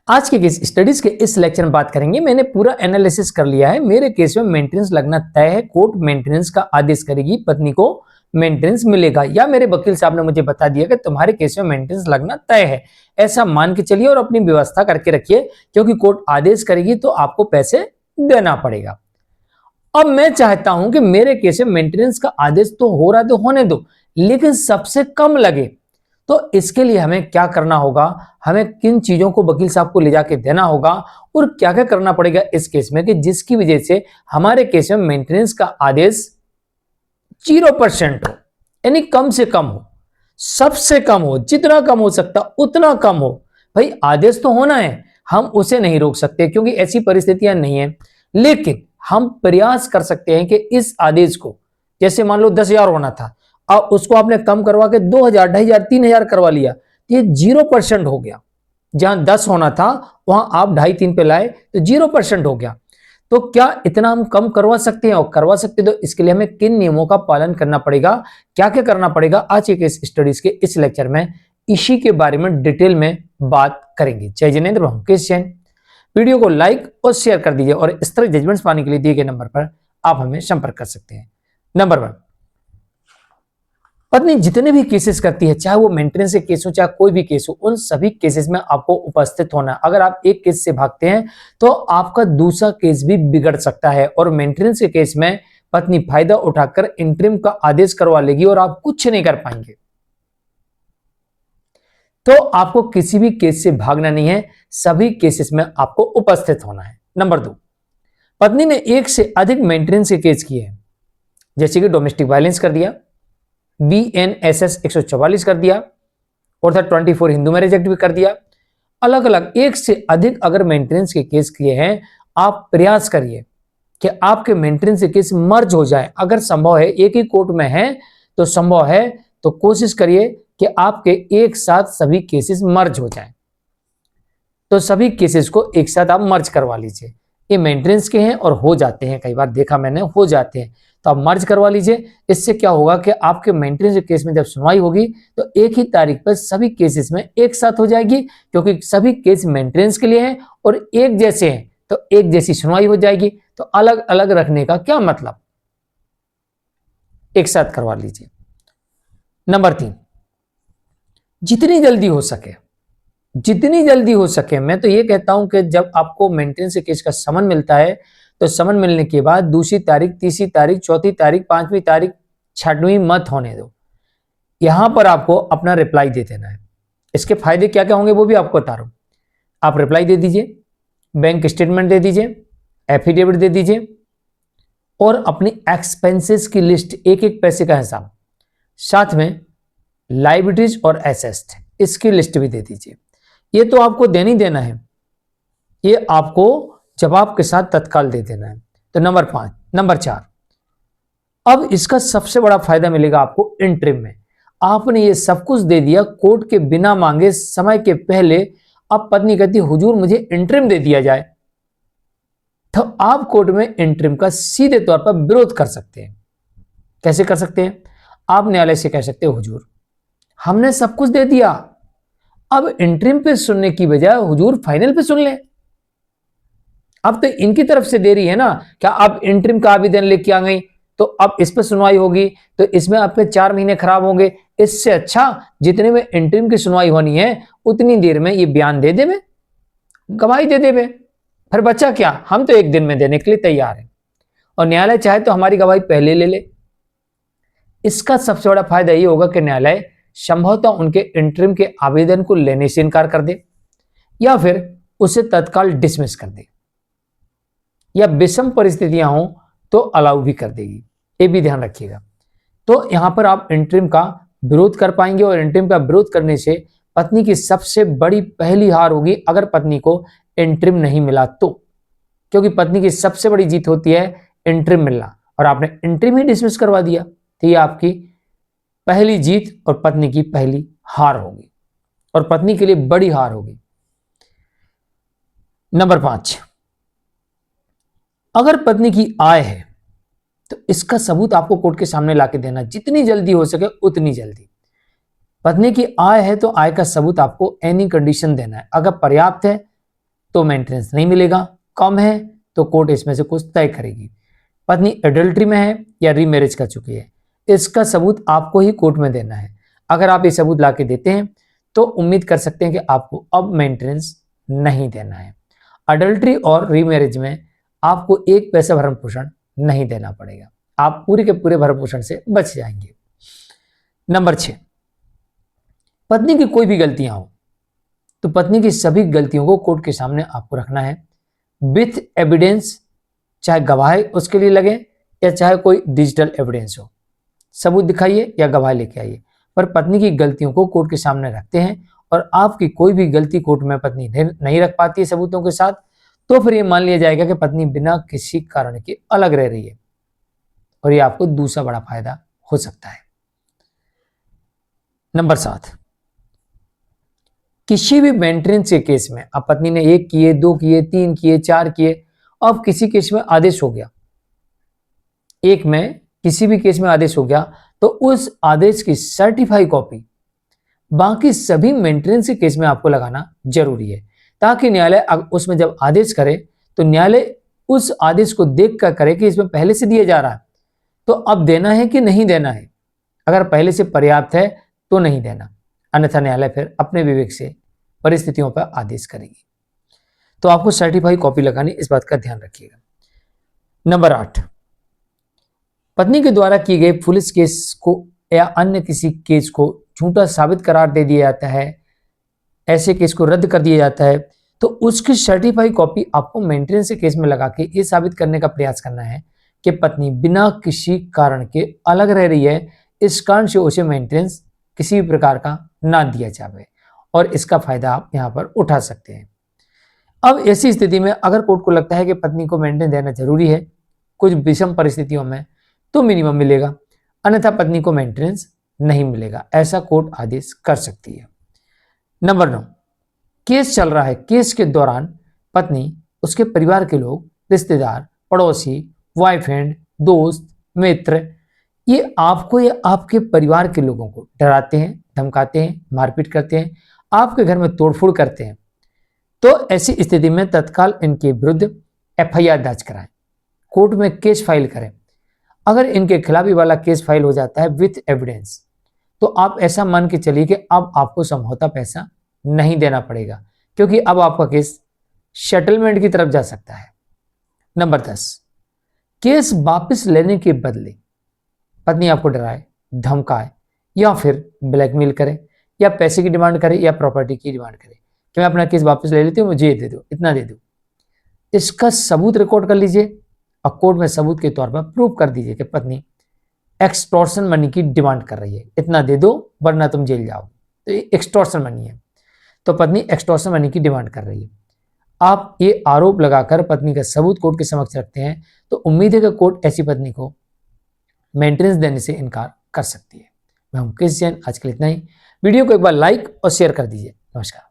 आज के case studies के इस लेक्चर में बात करेंगे। मैंने पूरा एनालिसिस कर लिया है। मेरे केस में मेंटेनेंस लगना तय है। कोर्ट मेंटेनेंस का आदेश करेगी, पत्नी को मेंटेनेंस मिलेगा, या मेरे वकील साहब ने मुझे बता दिया कि तुम्हारे केस में मेंटेनेंस लगना तय है। ऐसा मान के चलिए और अपनी व्यवस्था करके रखिए, क्योंकि कोर्ट आदेश करेगी तो आपको पैसे देना पड़ेगा। अब मैं चाहता हूं कि मेरे केस में मेंटेनेंस का आदेश तो हो रहा है तो होने दो, लेकिन सबसे कम लगे। तो इसके लिए हमें क्या करना होगा, हमें किन चीजों को वकील साहब को ले जाके देना होगा और क्या क्या करना पड़ेगा इस केस में कि जिसकी वजह से हमारे केस में मेंटेनेंस का आदेश 0% हो, यानी कम से कम हो, सबसे कम हो, जितना कम हो सकता उतना कम हो। भाई आदेश तो होना है, हम उसे नहीं रोक सकते क्योंकि ऐसी परिस्थितियां नहीं है, लेकिन हम प्रयास कर सकते हैं कि इस आदेश को, जैसे मान लो 10,000 होना था, अब उसको आपने कम करवा के 2,000, 2,500, 3,000 करवा लिया, तो ये 0% हो गया। जहां 10 होना था वहां आप 2.5, 3 पे लाए तो 0% हो गया। तो क्या इतना हम कम करवा सकते हैं? और करवा सकते तो इसके लिए हमें किन नियमों का पालन करना पड़ेगा, क्या क्या करना पड़ेगा, आज के इस स्टडीज के इस लेक्चर में इसी के बारे में डिटेल में बात करेंगे। जय जिनेंद्र, मुकेश जैन। वीडियो को लाइक और शेयर कर दीजिए और इस तरह जजमेंट्स पाने के लिए दिए गए नंबर पर आप हमें संपर्क कर सकते हैं। नंबर 1, पत्नी जितने भी केसेस करती है, चाहे वो मेंटेनेंस के केस हो चाहे कोई भी केस हो, उन सभी केसेस में आपको उपस्थित होना है। अगर आप एक केस से भागते हैं तो आपका दूसरा केस भी बिगड़ सकता है, और मेंटेनेंस के केस में पत्नी फायदा उठाकर इंटरिम का आदेश करवा लेगी और आप कुछ नहीं कर पाएंगे। तो आपको किसी भी केस से भागना नहीं है, सभी केसेस में आपको उपस्थित होना है। नंबर 2, पत्नी ने एक से अधिक मेंटेनेंस के केस किए हैं, जैसे कि डोमेस्टिक वायलेंस कर दिया, BNSS 144 कर दिया, और 24 हिंदू मैरिज एक्ट भी कर दिया। अलग अलग एक से अधिक अगर मेंटेनेंस के केस किए हैं, आप प्रयास करिए कि आपके मेंटेनेंस के केस मर्ज हो जाए। अगर संभव है, एक ही कोर्ट में है तो संभव है तो कोशिश करिए कि आपके एक साथ सभी केसेस मर्ज हो जाए। तो सभी केसेस को एक साथ आप मर्ज करवा लीजिए। ये मेंटेनेंस के हैं और हो जाते हैं, कई बार देखा मैंने, हो जाते हैं, तो आप मर्ज करवा लीजिए। इससे क्या होगा कि आपके मेंटेनेंस के केस में जब सुनवाई होगी तो एक ही तारीख पर सभी केसेस में एक साथ हो जाएगी, क्योंकि सभी केस मेंटेनेंस के लिए हैं और एक जैसे हैं, तो एक जैसी सुनवाई हो जाएगी। तो अलग अलग रखने का क्या मतलब, एक साथ करवा लीजिए। नंबर 3, जितनी जल्दी हो सके, जितनी जल्दी हो सके, मैं तो ये कहता हूं कि जब आपको मेंटेनेंस के केस का समन मिलता है तो समन मिलने के बाद दूसरी तारीख, तीसरी तारीख, चौथी तारीख, 5वीं तारीख, 6वीं मत होने दो। यहां पर आपको अपना रिप्लाई दे देना है। इसके फायदे क्या क्या होंगे वो भी आपको बता रहा हूं। आप रिप्लाई दे दीजिए, बैंक स्टेटमेंट दे दीजिए, एफिडेविट दे दीजिए, और अपनी एक्सपेंसेस की लिस्ट, एक एक पैसे का हिसाब, साथ में लायबिलिटीज और एसेट, इसकी लिस्ट भी दे दीजिए। ये तो आपको देनी देना है, ये आपको जवाब के साथ तत्काल दे देना है। तो नंबर 5, नंबर 4, अब इसका सबसे बड़ा फायदा मिलेगा आपको इंटरिम में। आपने ये सब कुछ दे दिया कोर्ट के बिना मांगे, समय के पहले। अब पत्नी कहती हुजूर मुझे इंटरिम दे दिया जाए, तो आप कोर्ट में इंटरिम का सीधे तौर पर विरोध कर सकते हैं। कैसे कर सकते हैं? आप न्यायालय से कह सकते हैं हुजूर हमने सब कुछ दे दिया, अब इंटरिम पे सुनने की बजाय हुजूर फाइनल पे सुन लें। अब तो इनकी तरफ से देरी है ना, क्या आप इंटरिम का आवेदन लेके आ गई तो अब इस पर सुनवाई होगी तो इसमें आपके 4 महीने खराब होंगे। इससे अच्छा जितने में इंटरिम की सुनवाई होनी है उतनी देर में ये बयान दे देवे, गवाही दे देवे, फिर बच्चा क्या, हम तो एक दिन में देने के लिए तैयार हैं, और न्यायालय चाहे तो हमारी गवाही पहले ले ले। इसका सबसे बड़ा फायदा ये होगा कि न्यायालय संभवतः उनके इंटरिम के आवेदन को लेने से इनकार कर दे, या फिर उसे तत्काल डिसमिस कर दे, या विषम परिस्थितियां हो तो अलाउ भी कर देगी। ये भी ध्यान रखिएगा। तो यहां पर आप इंटरिम का विरोध कर पाएंगे, और इंटरिम का विरोध करने से पत्नी की सबसे बड़ी पहली हार होगी अगर पत्नी को इंटरिम नहीं मिला तो, क्योंकि पत्नी की सबसे बड़ी जीत होती है इंटरिम मिलना, और आपने इंटरिम ही डिसमिस करवा दिया तो ये आपकी पहली जीत और पत्नी की पहली हार होगी, और पत्नी के लिए बड़ी हार होगी। नंबर 5, अगर पत्नी की आय है तो इसका सबूत आपको कोर्ट के सामने लाके देना, जितनी जल्दी हो सके उतनी जल्दी। पत्नी की आय है तो आय का सबूत आपको एनी कंडीशन देना है। अगर पर्याप्त है तो मेंटेनेंस नहीं मिलेगा, कम है तो कोर्ट इसमें से कुछ तय करेगी। पत्नी एडल्ट्री में है या रीमैरिज कर चुकी है, इसका सबूत आपको ही कोर्ट में देना है। अगर आप ये सबूत ला के देते हैं तो उम्मीद कर सकते हैं कि आपको अब मेंटेनेंस नहीं देना है। अडल्ट्री और रीमैरिज में आपको एक पैसा भरण पोषण नहीं देना पड़ेगा, आप पूरे के पूरे भरण पोषण से बच जाएंगे। नंबर 6, पत्नी की कोई भी गलतियां हो तो पत्नी की सभी गलतियों को कोर्ट के सामने आपको रखना है विथ एविडेंस, चाहे गवाह उसके लिए लगे या चाहे कोई डिजिटल एविडेंस हो, सबूत दिखाइए या गवाह लेके आइए, पर पत्नी की गलतियों को कोर्ट के सामने रखते हैं और आपकी कोई भी गलती कोर्ट में पत्नी नहीं रख पाती है सबूतों के साथ, तो फिर ये मान लिया जाएगा कि पत्नी बिना किसी कारण के अलग रह रही है और ये आपको दूसरा बड़ा फायदा हो सकता है। नंबर 7, किसी भी मेंटेनेंस के केस में अब पत्नी ने 1 किए, 2 किए, 3 किए, 4 किए, अब किसी केस में आदेश हो गया, एक में किसी भी केस में आदेश हो गया, तो उस आदेश की सर्टिफाई कॉपी बाकी सभी मेंटेनेंस के केस में आपको लगाना जरूरी है, ताकि न्यायालय उसमें जब आदेश करे तो न्यायालय उस आदेश को देख कर करे कि इसमें पहले से दिया जा रहा है तो अब देना है कि नहीं देना है। अगर पहले से पर्याप्त है तो नहीं देना, अन्यथा न्यायालय फिर अपने विवेक से परिस्थितियों पर आदेश करेगी। तो आपको सर्टिफाई कॉपी लगानी, इस बात का ध्यान रखिएगा। नंबर 8, पत्नी के द्वारा किए गए पुलिस केस को या अन्य किसी केस को झूठा साबित करार दे दिया जाता है, ऐसे केस को रद्द कर दिया जाता है, तो उसकी सर्टिफाई कॉपी आपको मेंटेनेंस के केस में लगा के ये साबित करने का प्रयास करना है कि पत्नी बिना किसी कारण के अलग रह रही है, इस कारण से उसे मेंटेनेंस किसी भी प्रकार का ना दिया जाए और इसका फायदा आप यहाँ पर उठा सकते हैं। अब ऐसी स्थिति में अगर कोर्ट को लगता है कि पत्नी को मेंटेनेंस देना जरूरी है कुछ विषम परिस्थितियों में, तो मिनिमम मिलेगा, अन्यथा पत्नी को मेंटेनेंस नहीं मिलेगा, ऐसा कोर्ट आदेश कर सकती है। नंबर 9, केस चल रहा है, केस के दौरान पत्नी, उसके परिवार के लोग, रिश्तेदार, पड़ोसी, बॉयफ्रेंड, दोस्त, मित्र, ये आपको या आपके परिवार के लोगों को डराते हैं, धमकाते हैं, मारपीट करते हैं, आपके घर में तोड़फोड़ करते हैं, तो ऐसी स्थिति में तत्काल इनके विरुद्ध एफआईआर दर्ज कराएं, कोर्ट में केस फाइल करें। अगर इनके खिलाफ ये वाला केस फाइल हो जाता है विथ एविडेंस, तो आप ऐसा मान के चलिए कि अब आपको समझौता पैसा नहीं देना पड़ेगा, क्योंकि अब आपका केस सेटलमेंट की तरफ जा सकता है। नंबर 10, केस वापस लेने के बदले पत्नी आपको डराए, धमकाए या फिर ब्लैकमेल करे या पैसे की डिमांड करे या प्रॉपर्टी की डिमांड करे कि मैं अपना केस वापस ले लेती हूँ, मुझे ये दे दो, इतना दे दो, इसका सबूत रिकॉर्ड कर लीजिए और कोर्ट में सबूत के तौर पर प्रूव कर दीजिए कि पत्नी एक्सटॉर्शन मनी की डिमांड कर रही है, इतना दे दो वरना तुम जेल जाओ, तो ये एक्सटॉर्शन मनी है, तो पत्नी एक्सटॉर्शन मनी की डिमांड कर रही है। आप ये आरोप लगाकर पत्नी का सबूत कोर्ट के समक्ष रखते हैं तो उम्मीद है कि कोर्ट ऐसी पत्नी को मेंटेनेंस देने से इनकार कर सकती है। मैं हूं मुकेश जैन, आज के लिए इतना ही। वीडियो को एक बार लाइक और शेयर कर दीजिए। नमस्कार।